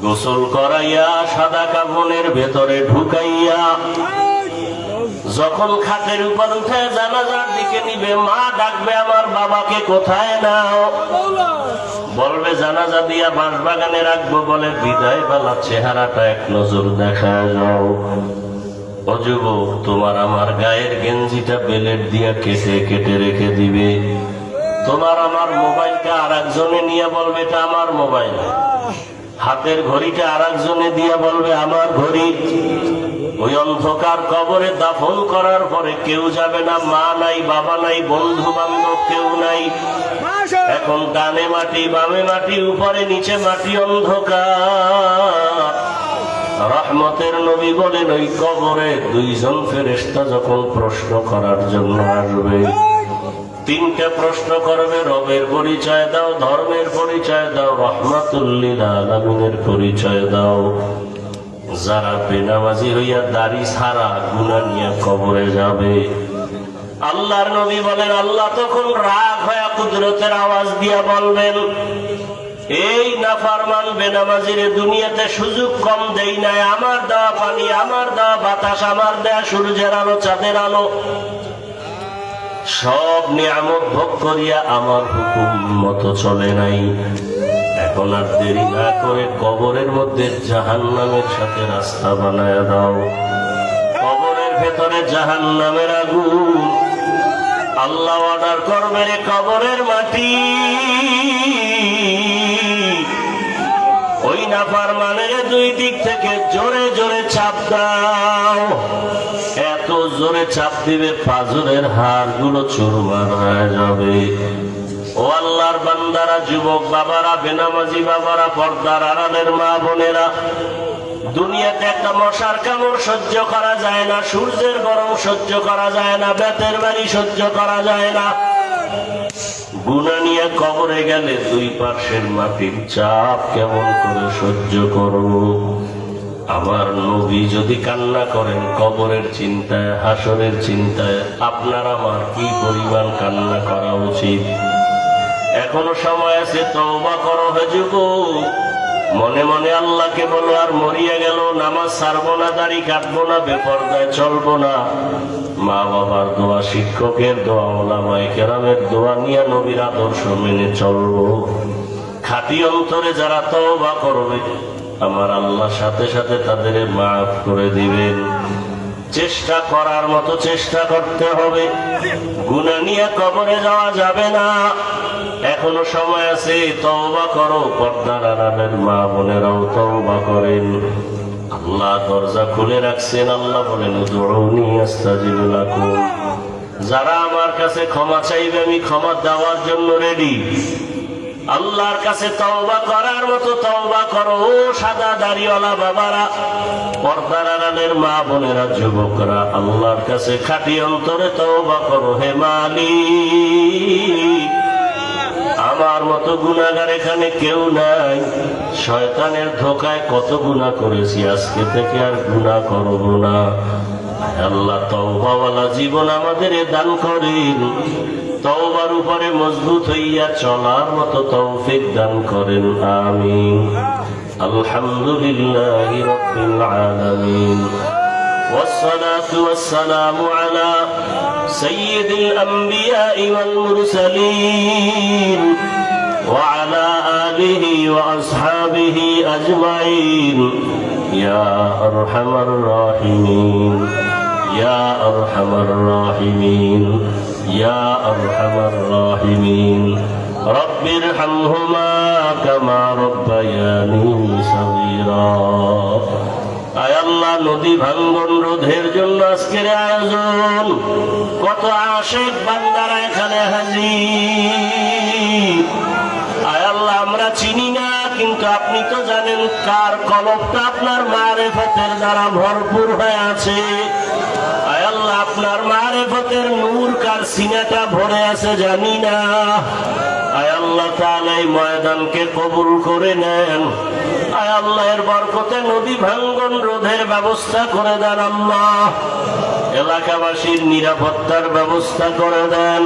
গোসল করাইয়া সাদা কাফনের ভেতরে ঢুকাইয়া যখন খাটের উপর উঠে জানাজার দিকে নিবে, মা ডাকবে আমার বাবাকে, কোথায় নাও? বলবে জানাজা দিয়া বাঁশবাগানে রাখবো। বলে বিদায় বেলা চেহারাটা এক নজর দেখা যাও। ও যুবক, তোমার আমার গায়ের গেঞ্জিটা বেলেট দিয়া কেটে কেটে রেখে দিবে। তোমার আমার মোবাইলটা আর একজনে নিয়ে বলবে এটা আমার মোবাইল। হাতের ঘড়িটা আর একজনে দিয়ে বলবে আমার ঘড়ি। ওই অন্ধকার কবরে দাফন করার পরে কেউ যাবে না, মা নাই, বাবা নাই, বন্ধু বান্ধব কেউ নাই। এখন ডানে মাটি, বামে মাটি, উপরে নিচে মাটি, অন্ধকার। রহমতের নবী বলেন ওই কবরে দুইজন ফেরেশতা যখন প্রশ্ন করার জন্য আসবে, তিনটা প্রশ্ন করবে। রবের পরিচয় দাও, ধর্মের পরিচয় দাও, রহমাতুল লিল আলামিনের পরিচয় দাও। যারা বেনামাজি হইয়া দাড়ি ছাড়া গুনাহ নিয়ে কবরে যাবে, আল্লাহর নবী বলেন আল্লাহ তখন রাগ হয়ে কুদরতের আওয়াজ দিয়া বলবেন, এই নাফরমান বেনামাজিরে দুনিয়াতে সুযোগ কম দেই নাই। আমার দেওয়া পানি, আমার দেওয়া বাতাস, আমার দেওয়া সূর্যের আলো, চাঁদের আলো, সব নিয়ামত ভোগ করিয়া আমার হুকুম মতো চলে নাই। এখন আর দেরি না করে কবরের মধ্যে জাহান্নামের সাথে রাস্তা বানায় দাও। কবরের ভেতরে জাহান্নামের আগুন। আল্লাহ অর্ডার করবে, রে কবরের মাটি, ওই নাফরমানের দুই দিক থেকে জোরে জোরে চাপ দাও। এত জোরে চাপ দিবে পাঁজরের হাড়গুলো চুরমার হয়ে যাবে। ও আল্লাহর বান্দারা, যুবক বাবারা, বেনামাজি বাবারা, পর্দার আড়ালের মা বোনেরা, দুনিয়াতে একটা মশার কামড় সহ্য করা যায় না, সূর্যের গরম সহ্য করা যায় না, বেতের বাড়ি সহ্য করা যায় না। গুনাহ নিয়ে কবরে গেলে দুই পার্শ্বের মাটির চাপ কেমন করে সহ্য করব? আমার নবী যদি কান্না করেন কবরের চিন্তায়, হাসরের চিন্তায়, আপনার আমার কি পরিমাণ কান্না করা উচিত? এখনো সময় আছে, তওবা করো হে যুবক। মনে মনে আল্লাহকে বলো, আর মরিয়া গেল নামাজ ছাড়বো না, দাড়ি কাটবো না, বেপরদায় চলবো না। মা বাবার দোয়া, শিক্ষকের দোয়া, ওলামায়ে কেরামের দোয়া নিয়ে নবীর আদর্শ মেনে চলবো। খাঁটি অন্তরে যারা তওবা করবে, আমার আল্লাহ সাথে সাথে তাদের মাফ করে দিবেন। চেষ্টা করার মতো চেষ্টা করতে হবে। গুনাহ নিয়ে কবরে যাওয়া যাবে না। এখনো সময় আছে, তওবা করো। পর্দার আড়ালের মা বোনেরাও তওবা করেন। আল্লাহ দরজা খুলে রাখছেন। আল্লাহ বলেন উদউনি আস্তাজিব লাকুম। যারা আমার কাছে ক্ষমা চাইবে, আমি ক্ষমা দেওয়ার জন্য রেডি। আল্লাহর কাছে তওবা করার মতো তওবা করো। ও সাদা দাড়িওয়ালা বাবারা, পর্দার আড়ালের মা বোনেরা, যুবকরা, আল্লাহর কাছে খাঁটি অন্তরে তওবা করো। হে মালিক, আমার মতো গুনাহগার এখানে কেউ নাই। শয়তানের ধোকায় কত গুনাহ করেছি, আজকে থেকে আর গুনাহ করব না। আল্লাহ তওবাওয়ালা জীবন আমাদের দান করেন। তওবার উপরে মজবুত হইয়া চলার মতো তৌফিক দান করেন। আমিন। আলহামদুলিল্লাহি রাব্বিল আলামিন। والصلاة والسلام على سيد الأنبياء والمرسلين وعلى آله وأصحابه أجمعين يا أرحم الراحمين يا أرحم الراحمين يا أرحم الراحمين رب ارحمهما كما ربياني صغيرا। আয় আল্লাহ, নদী ভাঙ্গন রোধের জন্য আজকের আয়োজন। কত আশিক বান্দারা এখানে হাজির। আয় আল্লাহ, আমরা চিনি না, কিন্তু আপনি তো জানেন কার কলবটা আপনার মারেফতের দ্বারা ভরপুর হয়ে আছে। আয় আল্লাহ, আপনার মারেফতের নূর কার সিনাটা ভরে আছে জানি না। আয় আল্লাহ তাআলা এই ময়দানকে কবুল করে নেন। আয় আল্লাহ, এর বরকতে নদী ভাঙ্গন রোধের ব্যবস্থা করে দেন। আল্লাহ, এলাকাবাসীর নিরাপত্তার ব্যবস্থা করে দেন।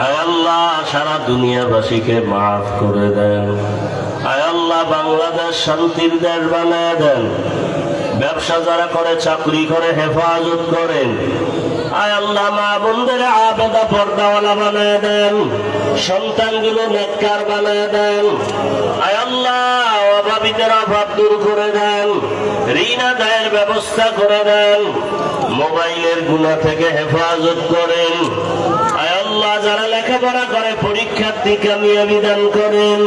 আয় আল্লাহ, সারা দুনিয়াবাসীকে মাফ করে দেন। আয় আল্লাহ, বাংলাদেশ শান্তির দেশ বানায় দেন। ব্যবসা যারা করে, চাকরি করে, হেফাজত করেন। আয় আল্লাহ মা বোনদের আবেদা পর্দাওয়ালা বানায় দেন, সন্তানগুলো নেককার বানায় দেন। আয় আল্লাহ অভাবীদের অভাব দূর করে দেন, ঋণ আদায়ের ব্যবস্থা করে দেন, মোবাইলের গুনাহ থেকে হেফাজত করেন। আয় আল্লাহ যারা লেখাপড়া করে পরীক্ষার্থী কামিয়াবি দান করেন।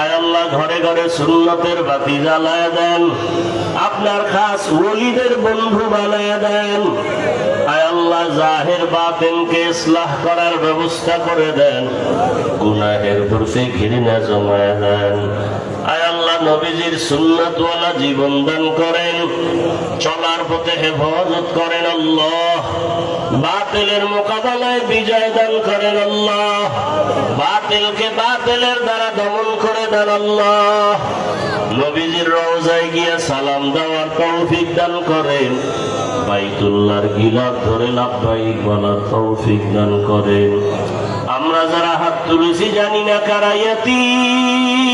আয় আল্লাহ ঘরে ঘরে সুন্নতের বাতি জ্বালায় দেন, আপনার খাস ওলিদের বন্ধু বানায় দেন। আয় আল্লাহ জাহের বাতিনকে ইসলাহ করার ব্যবস্থা করে দেন, গুনাহের প্রতি ঘৃণা জমায় দেন। আয় আল্লাহ নবীজির সুন্নাতওয়ালা জীবন দান করেন, চলার পথে হেফাজত করেন আল্লাহ। বাতিলের মোকাবেলায় বিজয় দান করেন আল্লাহ, বাতিলকে বাতিলের দ্বারা দমন করে দেন আল্লাহ। নবীজির রওজায় গিয়ে সালাম দেওয়ার তৌফিক দান করেন, বাইতুল্লাহর গিলাফ ধরে লাব্বাইক বলার তৌফিক দান করেন। আমরা যারা হাত তুলেছি জানি না কারা ইয়াতীম,